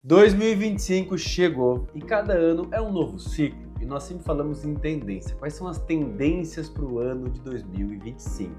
2025 chegou e cada ano é um novo ciclo e nós sempre falamos em tendência. Quais são as tendências para o ano de 2025?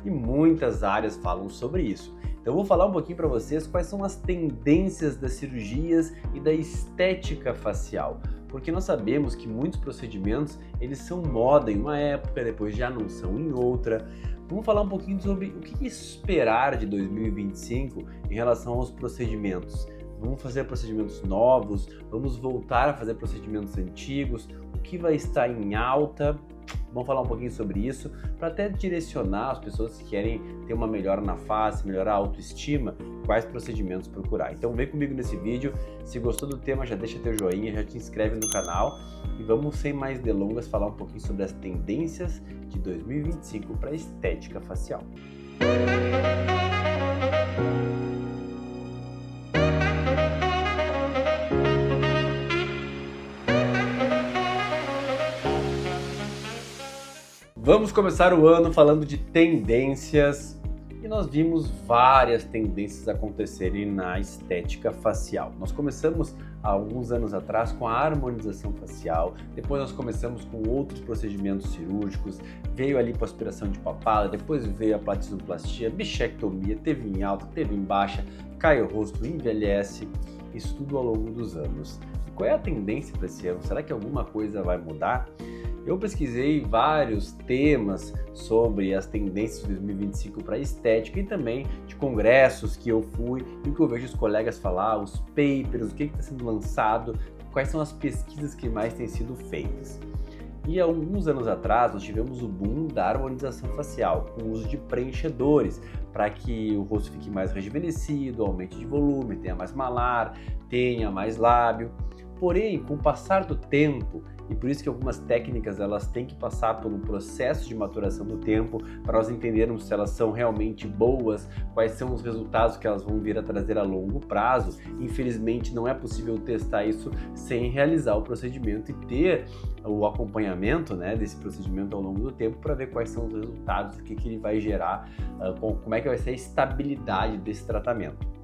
E muitas áreas falam sobre isso. Então eu vou falar um pouquinho para vocês quais são as tendências das cirurgias e da estética facial. Porque nós sabemos que muitos procedimentos eles são moda em uma época, depois já não são em outra. Vamos falar um pouquinho sobre o que esperar de 2025 em relação aos procedimentos. Vamos fazer procedimentos novos, vamos voltar a fazer procedimentos antigos, o que vai estar em alta. Vamos falar um pouquinho sobre isso para até direcionar as pessoas que querem ter uma melhora na face, melhorar a autoestima, quais procedimentos procurar. Então vem comigo nesse vídeo, se gostou do tema já deixa teu joinha, já te inscreve no canal e vamos sem mais delongas falar um pouquinho sobre as tendências de 2025 para a estética facial. Vamos começar o ano falando de tendências e nós vimos várias tendências acontecerem na estética facial. Nós começamos há alguns anos atrás com a harmonização facial, depois nós começamos com outros procedimentos cirúrgicos, veio a lipoaspiração de papada, depois veio a platinoplastia, bichectomia, teve em alta, teve em baixa, cai o rosto, envelhece, isso tudo ao longo dos anos. E qual é a tendência para esse ano? Será que alguma coisa vai mudar? Eu pesquisei vários temas sobre as tendências de 2025 para estética e também de congressos que eu fui e que eu vejo os colegas falar, os papers, o que está sendo lançado, quais são as pesquisas que mais têm sido feitas. E há alguns anos atrás nós tivemos o boom da harmonização facial, com o uso de preenchedores, para que o rosto fique mais rejuvenescido, aumente de volume, tenha mais malar, tenha mais lábio. Porém, com o passar do tempo, e por isso que algumas técnicas elas têm que passar por um processo de maturação do tempo para nós entendermos se elas são realmente boas, quais são os resultados que elas vão vir a trazer a longo prazo. Infelizmente não é possível testar isso sem realizar o procedimento e ter o acompanhamento, desse procedimento ao longo do tempo para ver quais são os resultados, o que ele vai gerar, como é que vai ser a estabilidade desse tratamento.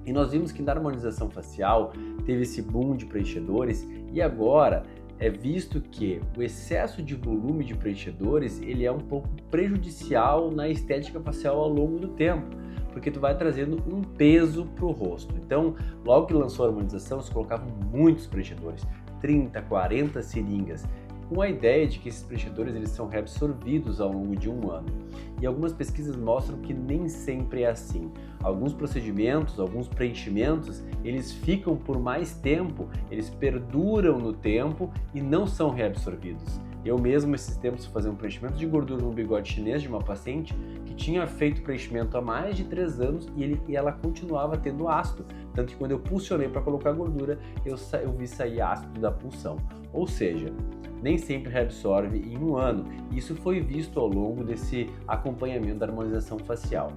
E nós vimos que na harmonização facial teve esse boom de preenchedores e agora é visto que o excesso de volume de preenchedores ele é um pouco prejudicial na estética facial ao longo do tempo, porque tu vai trazendo um peso para o rosto. Então, logo que lançou a harmonização, se colocavam muitos preenchedores, 30, 40 seringas, com a ideia de que esses preenchedores eles são reabsorvidos ao longo de um ano. E algumas pesquisas mostram que nem sempre é assim. Alguns procedimentos, alguns preenchimentos, eles ficam por mais tempo, eles perduram no tempo e não são reabsorvidos. Eu mesmo, esses tempos, fui fazer um preenchimento de gordura no bigode chinês de uma paciente que tinha feito preenchimento há mais de 3 anos e ela continuava tendo ácido. Tanto que quando eu pulsionei para colocar gordura, eu vi sair ácido da pulsão. Ou seja, nem sempre reabsorve em um ano. Isso foi visto ao longo desse acompanhamento da harmonização facial.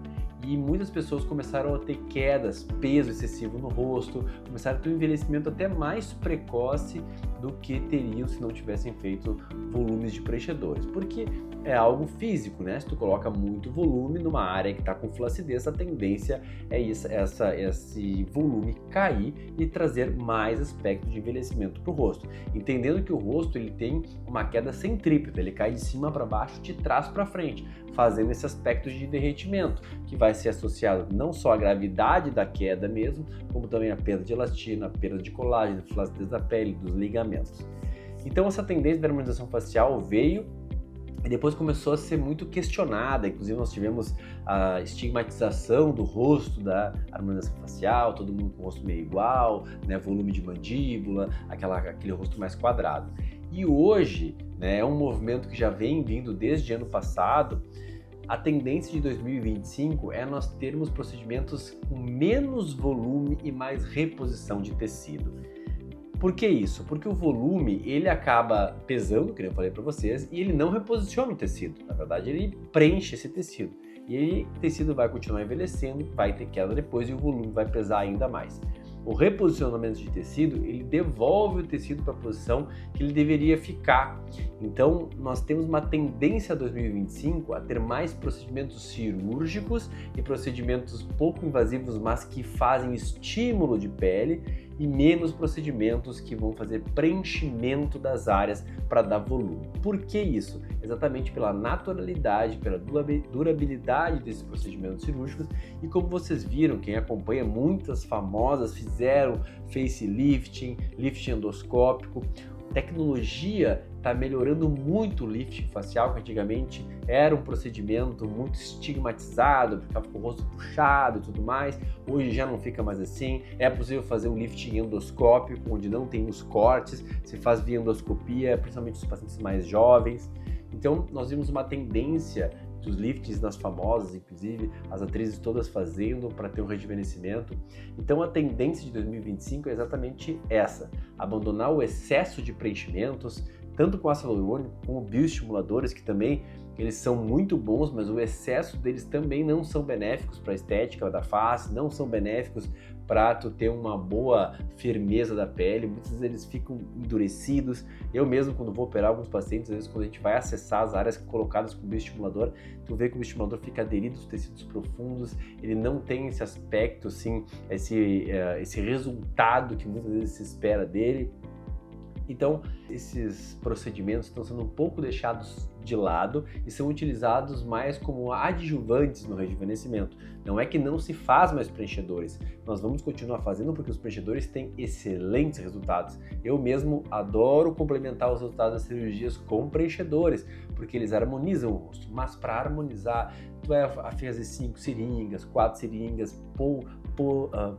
E muitas pessoas começaram a ter quedas, peso excessivo no rosto, começaram a ter um envelhecimento até mais precoce do que teriam se não tivessem feito volumes de preenchedores, porque é algo físico, Se tu coloca muito volume numa área que está com flacidez, a tendência é esse volume cair e trazer mais aspecto de envelhecimento para o rosto. Entendendo que o rosto ele tem uma queda centrípeta, ele cai de cima para baixo, de trás para frente, fazendo esse aspecto de derretimento, que vai ser associado não só à gravidade da queda mesmo, como também à perda de elastina, à perda de colágeno, flacidez da pele, dos ligamentos. Então essa tendência da harmonização facial veio e depois começou a ser muito questionada, inclusive nós tivemos a estigmatização do rosto da harmonização facial, todo mundo com o rosto meio igual, volume de mandíbula, aquele rosto mais quadrado. E hoje, é um movimento que já vem vindo desde ano passado. A tendência de 2025 é nós termos procedimentos com menos volume e mais reposição de tecido. Por que isso? Porque o volume ele acaba pesando, como eu falei para vocês, e ele não reposiciona o tecido. Na verdade, ele preenche esse tecido. E aí o tecido vai continuar envelhecendo, vai ter queda depois e o volume vai pesar ainda mais. O reposicionamento de tecido, ele devolve o tecido para a posição que ele deveria ficar. Então, nós temos uma tendência 2025 a ter mais procedimentos cirúrgicos e procedimentos pouco invasivos, mas que fazem estímulo de pele e menos procedimentos que vão fazer preenchimento das áreas para dar volume. Por que isso? Exatamente pela naturalidade, pela durabilidade desses procedimentos cirúrgicos e como vocês viram, quem acompanha, muitas famosas fizeram facelifting, lifting endoscópico. Tecnologia está melhorando muito o lifting facial, que antigamente era um procedimento muito estigmatizado, ficava com o rosto puxado e tudo mais. Hoje já não fica mais assim. É possível fazer um lifting endoscópico, onde não tem os cortes, se faz via endoscopia, principalmente os pacientes mais jovens. Então, nós vimos uma tendência dos liftings nas famosas, inclusive as atrizes todas fazendo para ter um rejuvenescimento. Então a tendência de 2025 é exatamente essa: abandonar o excesso de preenchimentos, tanto com ácido hialurônico como bioestimuladores, que também eles são muito bons, mas o excesso deles também não são benéficos para a estética da face, não são benéficos para tu ter uma boa firmeza da pele. Muitas vezes eles ficam endurecidos. Eu mesmo, quando vou operar alguns pacientes, às vezes quando a gente vai acessar as áreas colocadas com bioestimulador, tu vê que o bioestimulador fica aderido aos tecidos profundos, ele não tem esse aspecto, assim, esse resultado que muitas vezes se espera dele. Então, esses procedimentos estão sendo um pouco deixados de lado e são utilizados mais como adjuvantes no rejuvenescimento. Não é que não se faz mais preenchedores, nós vamos continuar fazendo porque os preenchedores têm excelentes resultados. Eu mesmo adoro complementar os resultados das cirurgias com preenchedores, porque eles harmonizam o rosto, mas para harmonizar, tu vai fazer 5 seringas, 4 seringas,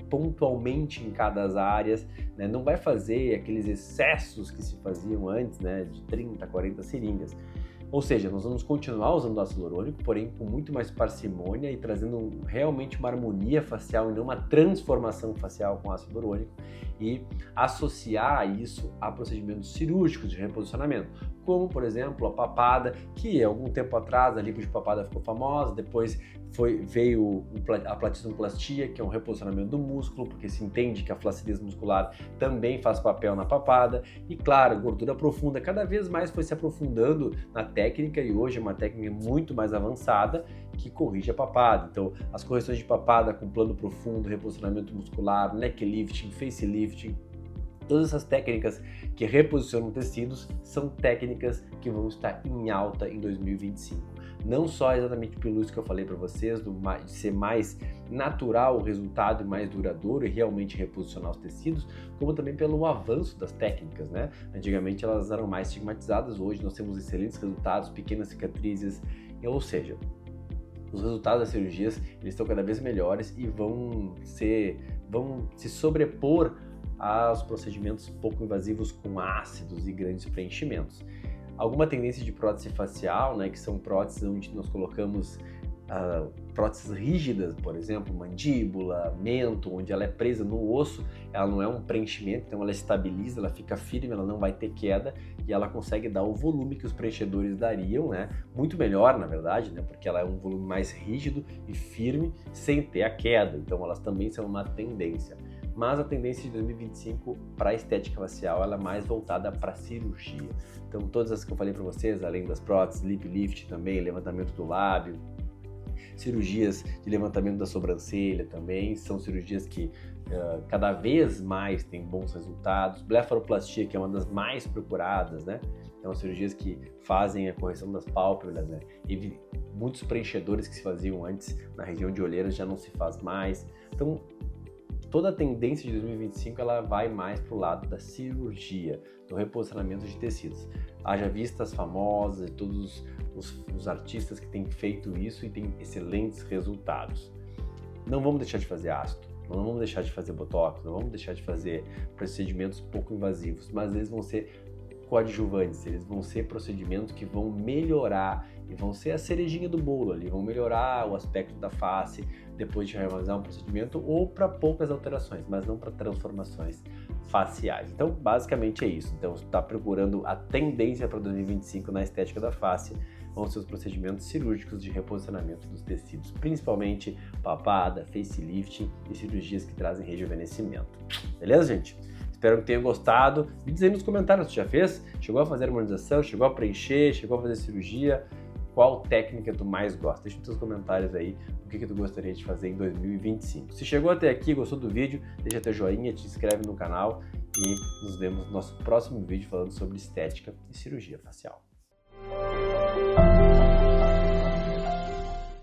pontualmente em cada das áreas, né? Não vai fazer aqueles excessos que se faziam antes, né, de 30, 40 seringas. Ou seja, nós vamos continuar usando ácido hialurônico, porém com muito mais parcimônia e trazendo realmente uma harmonia facial e não uma transformação facial com ácido hialurônico, e associar isso a procedimentos cirúrgicos de reposicionamento, como por exemplo a papada, que algum tempo atrás a lipo de papada ficou famosa, depois veio a platismoplastia, que é um reposicionamento do músculo, porque se entende que a flacidez muscular também faz papel na papada, e claro, gordura profunda cada vez mais foi se aprofundando na técnica, e hoje é uma técnica muito mais avançada que corrige a papada. Então, as correções de papada com plano profundo, reposicionamento muscular, neck lifting, face lifting, todas essas técnicas que reposicionam tecidos são técnicas que vão estar em alta em 2025. Não só exatamente pelo isso que eu falei para vocês, de ser mais natural o resultado e mais duradouro e realmente reposicionar os tecidos, como também pelo avanço das técnicas, né? Antigamente elas eram mais estigmatizadas, hoje nós temos excelentes resultados, pequenas cicatrizes, ou seja, os resultados das cirurgias eles estão cada vez melhores e vão se sobrepor aos procedimentos pouco invasivos com ácidos e grandes preenchimentos. Alguma tendência de prótese facial, né, que são próteses onde nós colocamos próteses rígidas, por exemplo, mandíbula, mento, onde ela é presa no osso, ela não é um preenchimento, então ela estabiliza, ela fica firme, ela não vai ter queda e ela consegue dar o volume que os preenchedores dariam, né? Muito melhor, na verdade, né? Porque ela é um volume mais rígido e firme sem ter a queda, então elas também são uma tendência. Mas a tendência de 2025 para a estética facial ela é mais voltada para a cirurgia. Então todas as que eu falei para vocês, além das próteses, lip lift também, levantamento do lábio, cirurgias de levantamento da sobrancelha também, são cirurgias que cada vez mais têm bons resultados. Blefaroplastia, que é uma das mais procuradas, né? Então, cirurgias que fazem a correção das pálpebras, né? E muitos preenchedores que se faziam antes na região de olheiras já não se faz mais. Então, toda a tendência de 2025 ela vai mais para o lado da cirurgia, do reposicionamento de tecidos. Haja vista as famosas e todos os artistas que têm feito isso e têm excelentes resultados. Não vamos deixar de fazer ácido, não vamos deixar de fazer botox, não vamos deixar de fazer procedimentos pouco invasivos, mas eles vão ser coadjuvantes, eles vão ser procedimentos que vão melhorar e vão ser a cerejinha do bolo ali, vão melhorar o aspecto da face depois de realizar um procedimento ou para poucas alterações, mas não para transformações faciais. Então, basicamente é isso. Então, se está procurando a tendência para 2025 na estética da face, vão ser os procedimentos cirúrgicos de reposicionamento dos tecidos, principalmente papada, facelifting e cirurgias que trazem rejuvenescimento. Beleza, gente? Espero que tenham gostado. Me diz aí nos comentários se já fez, chegou a fazer harmonização, chegou a preencher, chegou a fazer cirurgia, qual técnica tu mais gosta? Deixa nos seus comentários aí o que tu gostaria de fazer em 2025. Se chegou até aqui, gostou do vídeo, deixa teu joinha, te inscreve no canal e nos vemos no nosso próximo vídeo falando sobre estética e cirurgia facial.